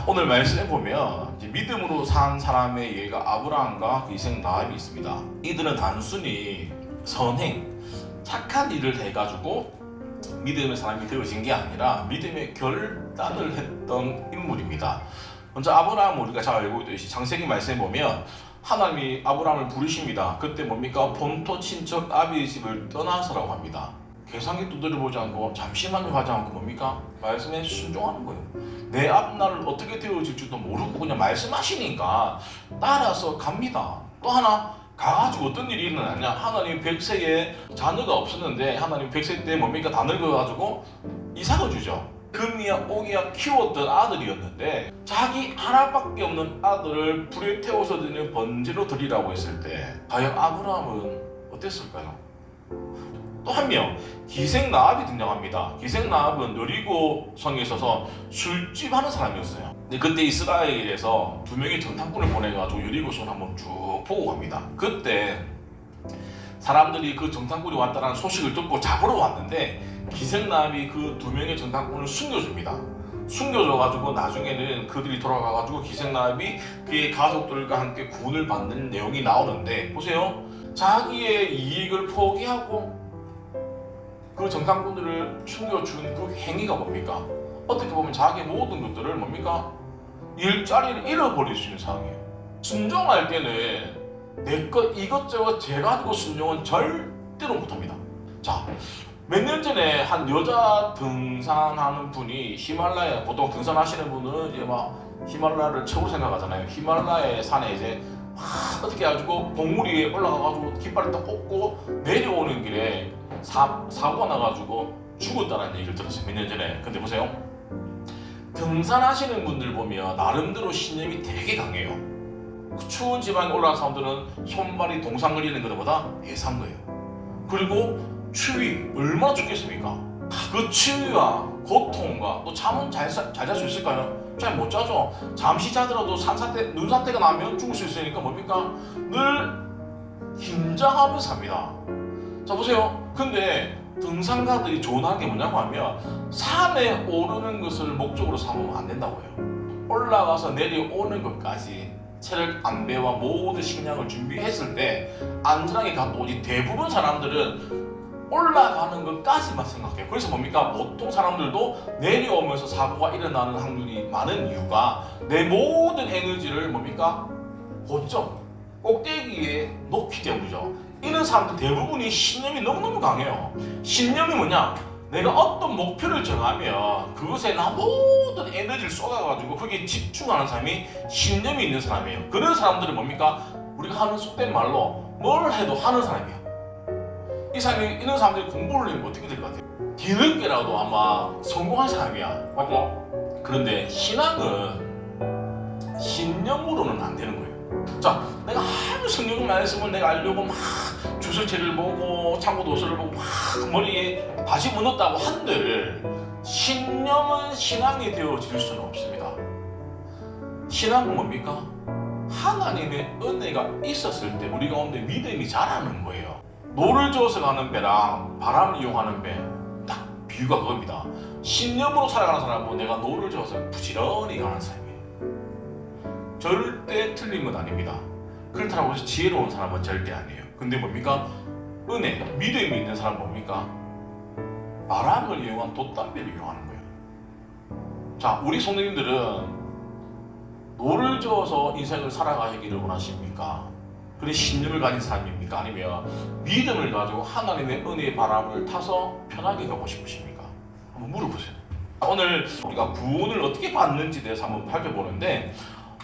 오늘 말씀에 보면 이제 믿음으로 산 사람의 예가 아브라함과 그 이삭 라합이 있습니다. 이들은 단순히 선행, 착한 일을 해가지고 믿음의 사람이 되어진 게 아니라 믿음의 결단을 했던 인물입니다. 먼저 아브라함은 우리가 잘 알고 있듯이 창세기 말씀에 보면 하나님이 아브라함을 부르십니다. 그때 뭡니까? 본토 친척 아비의 집을 떠나서라고 합니다. 계산기 두드려보지 않고 잠시만요 하지 않고 뭡니까? 말씀에 순종하는 거예요. 내 앞날을 어떻게 되어질지도 모르고 그냥 말씀하시니까 따라서 갑니다. 또 하나 가가지고 어떤 일이 일어나냐? 하나님 100세에 자녀가 없었는데 하나님 100세 때 뭡니까? 다 늙어가지고 이삭을 주죠. 금이야 옥이야 키웠던 아들이었는데 자기 하나밖에 없는 아들을 불에 태워서 드리는 번제로 드리라고 했을 때 과연 아브라함은 어땠을까요? 또 한 명 기생 라합이 등장합니다. 기생 라합은 여리고 성에 있어서 술집 하는 사람이었어요. 근데 그때 이스라엘에서 두 명의 정탐꾼을 보내가지고 여리고 성을 한번 쭉 보고 갑니다. 그때 사람들이 그 정탐꾼이 왔다는 소식을 듣고 잡으러 왔는데 기생 라합이 그 두 명의 정탐꾼을 숨겨줍니다. 숨겨줘가지고 나중에는 그들이 돌아가가지고 기생 라합이 그의 가족들과 함께 구원을 받는 내용이 나오는데 보세요. 자기의 이익을 포기하고 그 정탐꾼들을 숨겨준 그 행위가 뭡니까? 어떻게 보면 자기의 모든 것들을 뭡니까? 일자리를 잃어버릴 수 있는 상황이에요. 순종할 때는 내 것 이것저것 재가지고 순종은 절대로 못합니다. 자, 몇 년 전에 한 여자 등산하는 분이 히말라야, 보통 등산하시는 분은 이제 막 히말라야를 최고로 생각하잖아요. 히말라야 산에 이제 막 어떻게 해가지고 봉우리 위에 올라가가지고 깃발을 딱 꽂고 내려오는 길에 사고가 나가지고 죽었다는 얘기를 들었어요. 몇 년 전에. 근데 보세요. 등산하시는 분들 보면 나름대로 신념이 되게 강해요. 그 추운 지방에 올라간 사람들은 손발이 동상 그리는 것보다 예산 거예요. 그리고 추위 얼마나 춥겠습니까? 그 추위와 고통과 또 잠은 잘 잘 수 있을까요? 잘 못 자죠. 잠시 자더라도 산사태, 눈사태가 나면 죽을 수 있으니까 뭡니까? 늘 긴장하면서 삽니다. 자 보세요. 근데 등산가들이 조언한 게 뭐냐고 하면 산에 오르는 것을 목적으로 삼으면 안 된다고 해요. 올라가서 내려오는 것까지 체력 안배와 모든 식량을 준비했을 때 안전하게 갔다 오지 대부분 사람들은 올라가는 것까지만 생각해요. 그래서 뭡니까? 보통 사람들도 내려오면서 사고가 일어나는 확률이 많은 이유가 내 모든 에너지를 뭡니까? 고점, 꼭대기에 놓기 때문이죠. 이런 사람들 대부분이 신념이 너무너무 강해요. 신념이 뭐냐? 내가 어떤 목표를 정하면 그것에 나 모든 에너지를 쏟아가지고 거기에 집중하는 사람이 신념이 있는 사람이에요. 그런 사람들은 뭡니까? 우리가 하는 속된 말로 뭘 해도 하는 사람이야. 이 사람이 이런 사람들이 공부를 하면 어떻게 될 것 같아요? 뒤늦게라도 아마 성공한 사람이야. 맞죠? 그런데 신앙은 신념으로는 안 되는 거예요. 자, 내가 아무 성경 말씀을 내가 알려고 막 주설책을 보고 참고 도서를 보고 막 머리에 다시 묻었다고 한들 신념은 신앙이 되어질 수는 없습니다. 신앙은 뭡니까? 하나님의 은혜가 있었을 때 우리 가운데 믿음이 자라는 거예요. 노를 저어서 가는 배랑 바람을 이용하는 배, 딱 비유가 그겁니다. 신념으로 살아가는 사람은 내가 노를 저어서 부지런히 가는 사람이에요. 절대 틀린 건 아닙니다. 그렇다고 해서 지혜로운 사람은 절대 아니에요. 근데 뭡니까? 은혜, 믿음이 있는 사람은 뭡니까? 바람을 이용한 돛담배를 이용하는 거예요. 자, 우리 성도님들은 노를 저어서 인생을 살아가시기를 원하십니까? 그래 신념을 가진 사람입니까? 아니면 믿음을 가지고 하나님의 은혜의 바람을 타서 편하게 가고 싶으십니까? 한번 물어보세요. 오늘 우리가 구원을 어떻게 받는지에 대해서 한번 살펴보는데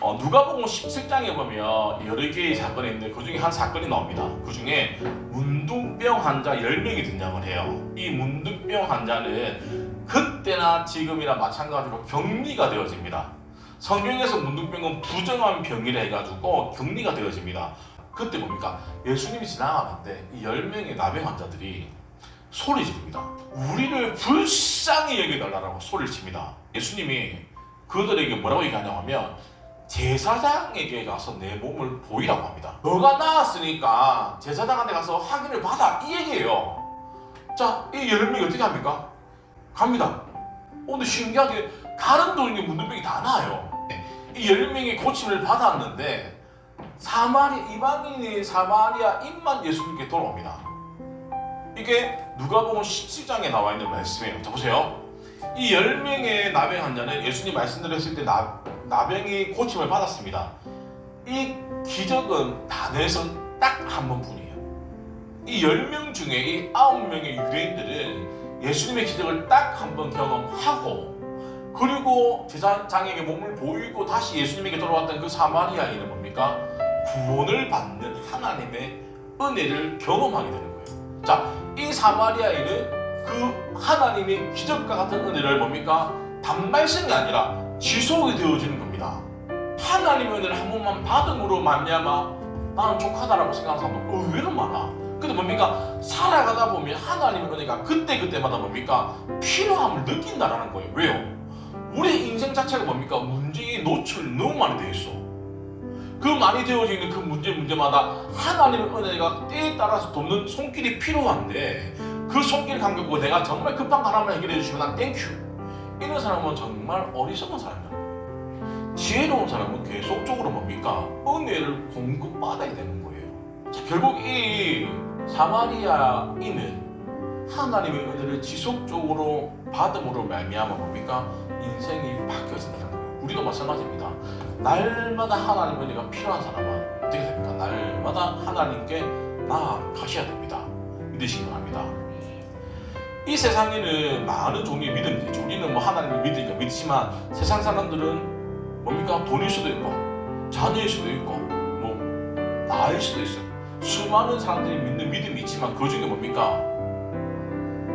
누가복음 17장에 보면 여러 개의 사건이 있는데 그 중에 한 사건이 나옵니다. 그 중에 문둥병 환자 10명이 등장을 해요. 이 문둥병 환자는 그때나 지금이나 마찬가지로 격리가 되어집니다. 성경에서 문둥병은 부정한 병이라 해가지고 격리가 되어집니다. 그때 뭡니까? 예수님이 지나가는데 이 10명의 나병 환자들이 소리 지릅니다. 우리를 불쌍히 여겨달라고 소리를 칩니다. 예수님이 그들에게 뭐라고 얘기하냐고 하면 제사장에게 가서 내 몸을 보이라고 합니다. 너가 나았으니까 제사장한테 가서 확인을 받아 이 얘기예요. 자, 이 10명이 어떻게 합니까? 갑니다. 근데 신기하게 다른 동네 문둥병이 다 나아요. 이 10명이 고침을 받았는데 이방인인 사마리아인만 예수님께 돌아옵니다. 이게 누가복음 17장에 나와 있는 말씀이에요. 자 보세요. 이 10명의 나병 환자는 예수님 말씀드렸을 때 나병이 고침을 받았습니다. 이 기적은 단에서 딱 한 번뿐이에요. 이 10명 중에 이 9명의 유대인들은 예수님의 기적을 딱 한 번 경험하고, 그리고 제사장에게 몸을 보이고 다시 예수님에게 돌아왔던 그 사마리아인은 뭡니까? 구원을 받는 하나님의 은혜를 경험하게 되는 거예요. 자, 이 사마리아인은 그 하나님의 기적과 같은 은혜를 뭡니까? 단말씀이 아니라 지속이 되어지는 겁니다. 하나님의 은혜를 한 번만 받음으로 말미암아 나는 족하다라고 생각하는 사람도 의외로 많아. 근데 뭡니까? 살아가다 보면 하나님의 은혜가 그때그때마다 뭡니까? 필요함을 느낀다라는 거예요. 왜요? 우리 인생 자체가 뭡니까? 문제에 노출이 너무 많이 되어 있어. 그 많이 되어져 있는 그 문제마다 하나님의 은혜가 때에 따라서 돕는 손길이 필요한데, 그 손길 감격고 내가 정말 급한 거 하나만 해결해 주시면 난 땡큐. 이런 사람은 정말 어리석은 사람이야. 지혜로운 사람은 계속적으로 뭡니까? 은혜를 공급받아야 되는 거예요. 자, 결국 이 사마리아인은 하나님의 은혜를 지속적으로 받음으로 말미암아 뭡니까? 인생이 바뀌어진다는 거예요. 우리도 마찬가지입니다. 날마다 하나님의 은혜가 필요한 사람은 어떻게 됩니까? 날마다 하나님께 나아가셔야 됩니다. 믿으시기 바랍니다. 이 세상에는 많은 종류의 믿음이 있죠. 우리는 뭐 하나님을 믿으니까 믿지만 세상 사람들은 뭡니까? 돈일 수도 있고 자녀일 수도 있고 뭐 나일 수도 있어요. 수많은 사람들이 믿는 믿음이 있지만 그 중에 뭡니까?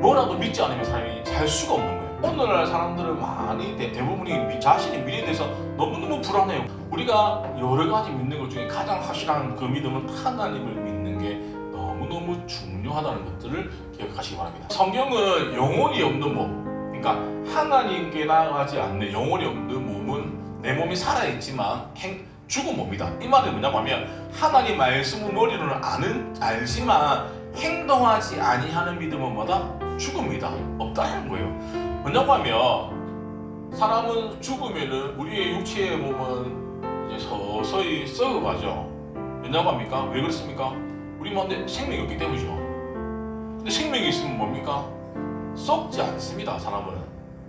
뭐라도 믿지 않으면 사람이 살 수가 없는 거예요. 오늘날 사람들은 많이 대부분이 자신의 미래에 대해서 너무너무 불안해요. 우리가 여러 가지 믿는 것 중에 가장 확실한 그 믿음은 하나님을 믿는 게 너무너무 중요하다는 것들을 기억하시기 바랍니다. 성경은 영혼이 없는 몸, 그러니까 하나님께 나아가지 않는 영혼이 없는 몸은 내 몸이 살아있지만 죽은 몸이다. 이 말은 뭐냐고 하면 하나님 말씀을 머리로는 알지만 행동하지 아니하는 믿음은 뭐다? 죽음이다. 없다는 거예요. 뭐냐고 하면 사람은 죽으면은 우리의 육체의 몸은 이제 서서히 썩어가죠. 뭐냐고 합니까? 왜 그렇습니까? 우리 마음에 생명이 없기 때문이죠. 근데 생명이 있으면 뭡니까? 썩지 않습니다. 사람은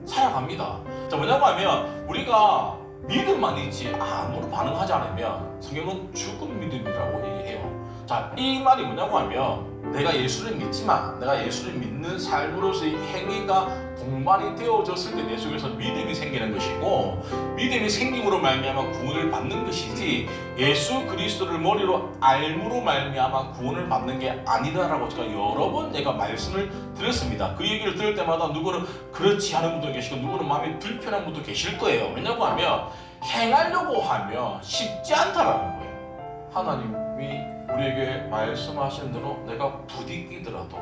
살아갑니다. 자, 뭐냐고 하면 우리가 믿음만 있지 아무런 반응하지 않으면 성경은 죽은 믿음이라고 얘기해요. 자, 이 말이 뭐냐고 하면 내가 예수를 믿지만 내가 예수를 믿는 삶으로서의 행위가 동반이 되어졌을 때 내 속에서 믿음이 생기는 것이고, 믿음이 생김으로 말미암아 구원을 받는 것이지 예수 그리스도를 머리로 알므로 말미암아 구원을 받는 게 아니다라고 제가 여러 번 내가 말씀을 드렸습니다. 그 얘기를 들을 때마다 누구는 그렇지 않은 분도 계시고 누구는 마음이 불편한 분도 계실 거예요. 왜냐고 하면 행하려고 하면 쉽지 않다라는 거예요. 하나님이 우리에게 말씀하시는 대로 내가 부딪히더라도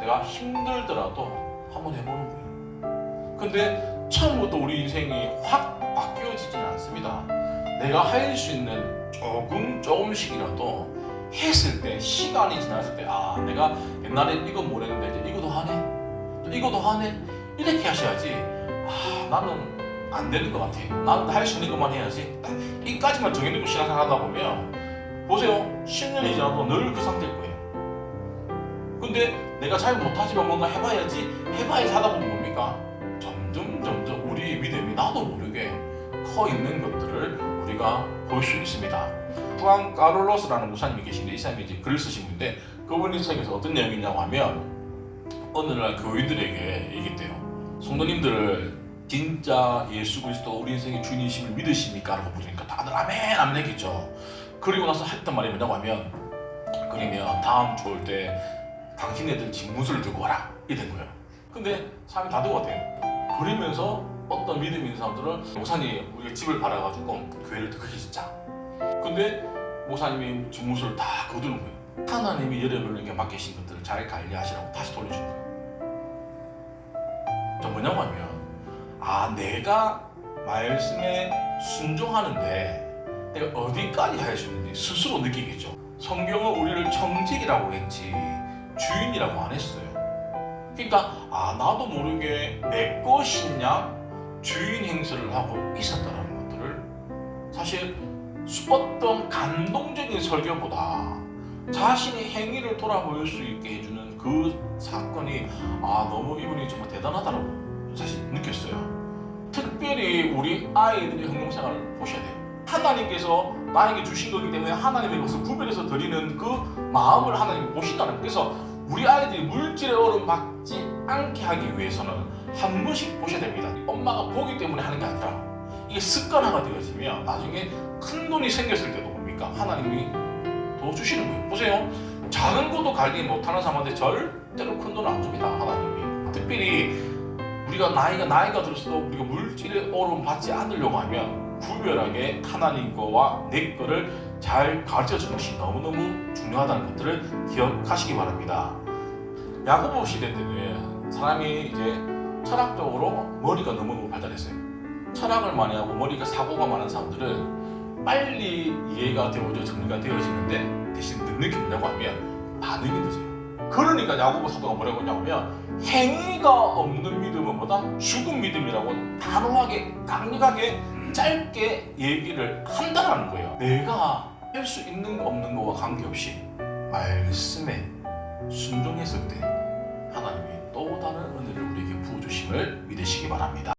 내가 힘들더라도 한번 해보는 거예요. 근데 처음부터 우리 인생이 확 바뀌어지지는 않습니다. 내가 할 수 있는 조금씩이라도 했을 때, 시간이 지났을 때, 아, 내가 옛날엔 이거 뭘 했는데 이제 이것도 하네, 또 이것도 하네, 이렇게 하셔야지. 아, 나는 안 되는 것 같아, 나는 할 수 있는 것만 해야지, 딱 이까지만 정해놓고 신앙생활 하다 보면 보세요, 10년이 지나도 늘 그 상태일 거예요. 근데 내가 잘 못하지만 뭔가 해봐야지 하다 보면 뭡니까? 점점 우리의 믿음이 나도 모르게 커 있는 것들을 우리가 볼 수 있습니다. 후안 까를로스라는 목사님이 계신데 이 사람이 이제 글을 쓰신 분인데 그분이 책에서 어떤 내용이냐고 하면 어느 날 교인들에게 얘기했대요. 성도님들을 진짜 예수 그리스도가 우리 인생의 주인이심을 믿으십니까? 라고 물으니까 다들 아멘 아멘 했겠죠. 그리고 나서 했던 말이 뭐냐고 하면, 그러면 다음 주 올 때 당신네들 집무술을 들고 와라, 이게 된 거예요. 근데 사람이 다 들고 왔대요. 그러면서 어떤 믿음 있는 사람들은 목사님 우리가 집을 팔아가지고 교회를 더 크게 짓자. 근데 목사님이 집무술을 다 거두는 거예요. 하나님이 여러분에게 맡기신 것들을 잘 관리하시라고 다시 돌려준 거예요. 저 뭐냐고 하면, 아, 내가 말씀에 순종하는데 내가 어디까지 할 수 있는지 스스로 느끼겠죠. 성경은 우리를 청직이라고 했지 주인이라고 안 했어요. 그러니까 나도 모르게 내 것이냐 주인 행세를 하고 있었다는 것들을 사실 어떤 감동적인 설교보다 자신의 행위를 돌아볼 수 있게 해주는 그 사건이 너무 이분이 정말 대단하다고 사실 느꼈어요. 특별히 우리 아이들의 형용생활을 보셔야 돼요. 하나님께서 나에게 주신 거기 때문에 하나님의 것을 구별해서 드리는 그 마음을 하나님이 보신다는 거예요. 그래서 우리 아이들이 물질의 어려움 받지 않게 하기 위해서는 한 번씩 보셔야 됩니다. 엄마가 보기 때문에 하는 게 아니라 이게 습관화가 되어지면 나중에 큰 돈이 생겼을 때도 뭡니까? 하나님이 더 주시는 거예요. 보세요. 작은 것도 관리 못하는 사람한테 절대로 큰 돈을 안 줍니다. 하나님이. 특별히 우리가 나이가 들어서도 우리가 물질의 어려움 받지 않으려고 하면 구별하게 하나님 거와 내 거를 잘 가르쳐 주는 것이 너무너무 중요하다는 것들을 기억하시기 바랍니다. 야고보 시대 때는 사람이 이제 철학적으로 머리가 너무너무 발달했어요. 철학을 많이 하고 머리가 사고가 많은 사람들은 빨리 이해가 되어져 정리가 되어지는데 대신 늦는 게 뭐냐고 하면 반응이 늦어요. 그러니까 야고보 사도가 뭐라고 하냐면 행위가 없는 믿음은 보다 죽은 믿음이라고 단호하게 강력하게 짧게 얘기를 한다는 거예요. 내가 할 수 있는 거 없는 거와 관계없이 말씀에 순종했을 때 하나님이 또 다른 은혜를 우리에게 부어주심을 믿으시기 바랍니다.